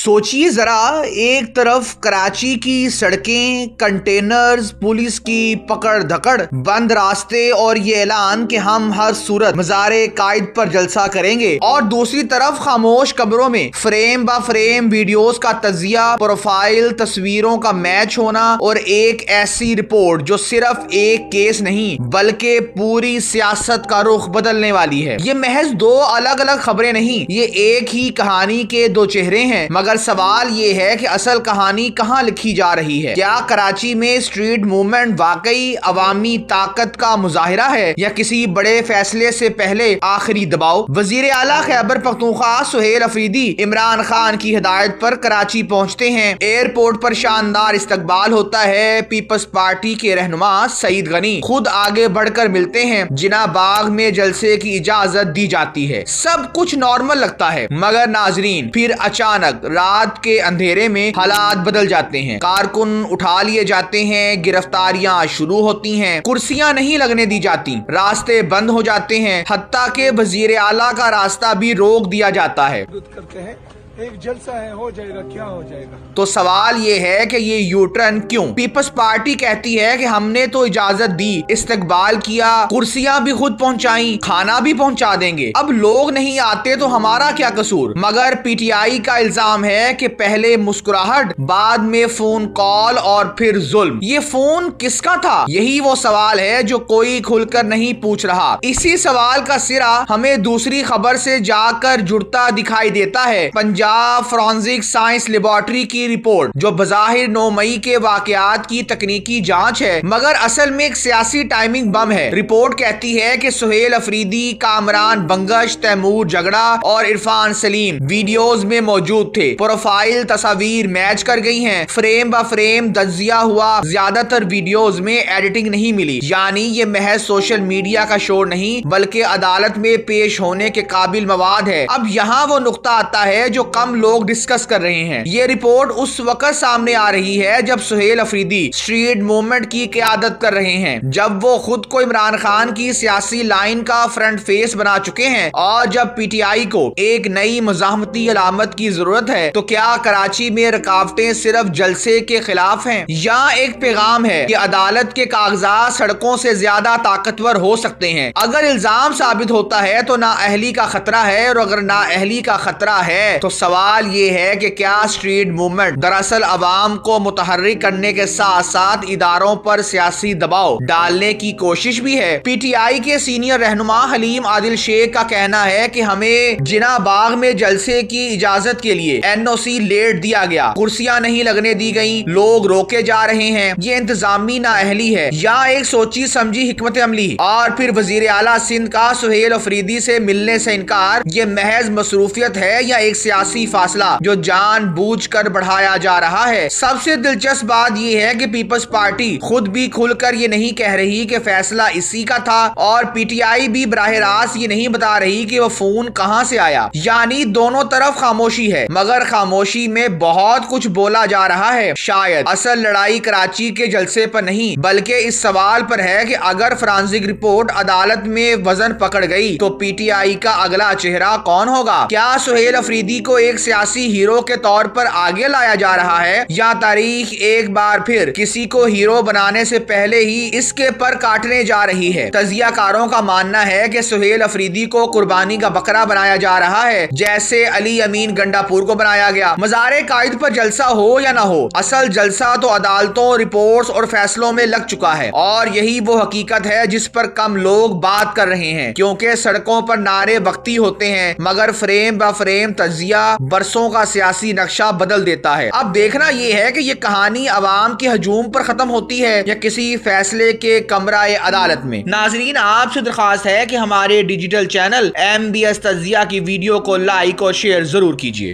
सोचिए जरा, एक तरफ कराची की सड़कें, कंटेनर्स, पुलिस की पकड़ धकड़, बंद रास्ते और ये ऐलान कि हम हर सूरत मज़ारे कायद पर जलसा करेंगे, और दूसरी तरफ खामोश कब्रों में फ्रेम ब फ्रेम वीडियोस का तजिया, प्रोफाइल, तस्वीरों का मैच होना और एक ऐसी रिपोर्ट जो सिर्फ एक केस नहीं बल्कि पूरी सियासत का रुख बदलने वाली है। ये महज दो अलग अलग खबरें नहीं, ये एक ही कहानी के दो चेहरे हैं। मगर सवाल ये है कि असल कहानी कहाँ लिखी जा रही है? क्या कराची में स्ट्रीट मूवमेंट वाकई अवामी ताकत का मुजाहिरा है या किसी बड़े फैसले से पहले आखिरी दबाव? वजीर आला खैबर पख्तूनख्वा सुहेल अफरीदी इमरान खान की हिदायत पर कराची पहुंचते हैं। एयरपोर्ट पर शानदार इस्तकबाल होता है। पीपल्स पार्टी के रहनुमा सईद गनी खुद आगे बढ़कर मिलते हैं। जिना बाग में जलसे की इजाजत दी जाती है। सब कुछ नॉर्मल लगता है, मगर नाजरीन फिर अचानक रात के अंधेरे में हालात बदल जाते हैं। कारकुन उठा लिए जाते हैं, गिरफ्तारियां शुरू होती हैं, कुर्सियां नहीं लगने दी जाती, रास्ते बंद हो जाते हैं, हत्ता के वजीर आला का रास्ता भी रोक दिया जाता है। एक जलसा है, हो जाएगा, क्या हो जाएगा? तो सवाल ये है कि ये यू टर्न क्यों? पीपल्स पार्टी कहती है कि हमने तो इजाजत दी, इस्तकबाल किया, कुर्सियां भी खुद पहुंचाई, खाना भी पहुंचा देंगे, अब लोग नहीं आते तो हमारा क्या कसूर? मगर पीटीआई का इल्जाम है कि पहले मुस्कुराहट, बाद में फोन कॉल और फिर जुल्म। ये फोन किसका था? यही वो सवाल है जो कोई खुलकर नहीं पूछ रहा। इसी सवाल का सिरा हमें दूसरी खबर से जाकर जुड़ता दिखाई देता है। पंजाब फॉरेंसिक साइंस लेबोरेटरी की रिपोर्ट जो बज़ाहिर 9 मई के वाकयात की तकनीकी जांच है, मगर असल में एक सियासी टाइमिंग बम है। रिपोर्ट कहती है कि सुहेल अफरीदी, कामरान बंगश, तैमूर झगड़ा और इरफान सलीम वीडियोस में मौजूद थे। प्रोफाइल, तस्वीर मैच कर गई हैं, फ्रेम ब फ्रेम तज्जिया हुआ। ज्यादातर वीडियोस में एडिटिंग नहीं मिली, यानी ये महज सोशल मीडिया का शोर नहीं बल्कि अदालत में पेश होने के काबिल मवाद है। अब यहाँ वो नुक्ता आता है जो कम लोग डिस्कस कर रहे हैं। ये रिपोर्ट उस वक्त सामने आ रही है जब सुहेल अफरीदी स्ट्रीट मूवमेंट की क़यादत कर रहे हैं, जब वो खुद को इमरान खान की सियासी लाइन का फ्रंट फेस बना चुके हैं, और जब पीटीआई को एक नई मज़ाहमती अलामत की जरूरत है। तो क्या कराची में रुकावटें सिर्फ जलसे के खिलाफ हैं या एक पैगाम है कि अदालत के कागजात सड़कों से ज्यादा ताकतवर हो सकते हैं? अगर इल्जाम साबित होता है तो नाअहली का खतरा है, और अगर नाअहली का खतरा है तो सवाल ये है कि क्या स्ट्रीट मूवमेंट दरअसल अवाम को मुतहर्रिक करने के साथ साथ इदारों पर सियासी दबाव डालने की कोशिश भी है? पीटीआई के सीनियर रहनुमा हलीम आदिल शेख का कहना है कि हमें जिना बाग में जलसे की इजाजत के लिए एनओसी लेट दिया गया, कुर्सियां नहीं लगने दी गई, लोग रोके जा रहे हैं। ये इंतजामी नाअहली है या एक सोची समझी हिकमत अमली? और फिर वजीर आला सिंध का सुहेल अफरीदी से मिलने से इनकार, ये महज मसरूफियत है या एक सियासी फासला जो जानबूझकर बढ़ाया जा रहा है? सबसे दिलचस्प बात यह है कि पीपल्स पार्टी खुद भी खुलकर ये नहीं कह रही कि फैसला इसी का था, और पीटीआई भी बराह रास्त ये नहीं बता रही कि वो फोन कहां से आया। यानी दोनों तरफ खामोशी है, मगर खामोशी में बहुत कुछ बोला जा रहा है। शायद असल लड़ाई कराची के जलसे पर नहीं बल्कि इस सवाल पर है कि अगर फॉरेंसिक रिपोर्ट अदालत में वजन पकड़ गई तो पीटीआई का अगला चेहरा कौन होगा? क्या सुहेल अफरीदी को एक सियासी हीरो के तौर पर आगे लाया जा रहा है, या तारीख एक बार फिर किसी को हीरो बनाने से पहले ही इसके पर काटने जा रही है? तजियाकारों का मानना है कि सुहेल अफरीदी को कुर्बानी का बकरा बनाया जा रहा है, जैसे अली अमीन गंडापुर को बनाया गया। मज़ारे कायद पर जलसा हो या ना हो, असल जलसा तो अदालतों, रिपोर्ट्स और फैसलों में लग चुका है, और यही वो हकीकत है जिस पर कम लोग बात कर रहे हैं। क्योंकि सड़कों पर नारे बख्ती होते हैं, मगर फ्रेम ब फ्रेम तजिया बरसों का सियासी नक्शा बदल देता है। अब देखना यह है कि ये कहानी अवाम के हजूम पर खत्म होती है या किसी फैसले के कमराए अदालत में। नाजरीन, आपसे दरख्वास्त है कि हमारे डिजिटल चैनल MBS तजिया की वीडियो को लाइक और शेयर जरूर कीजिए।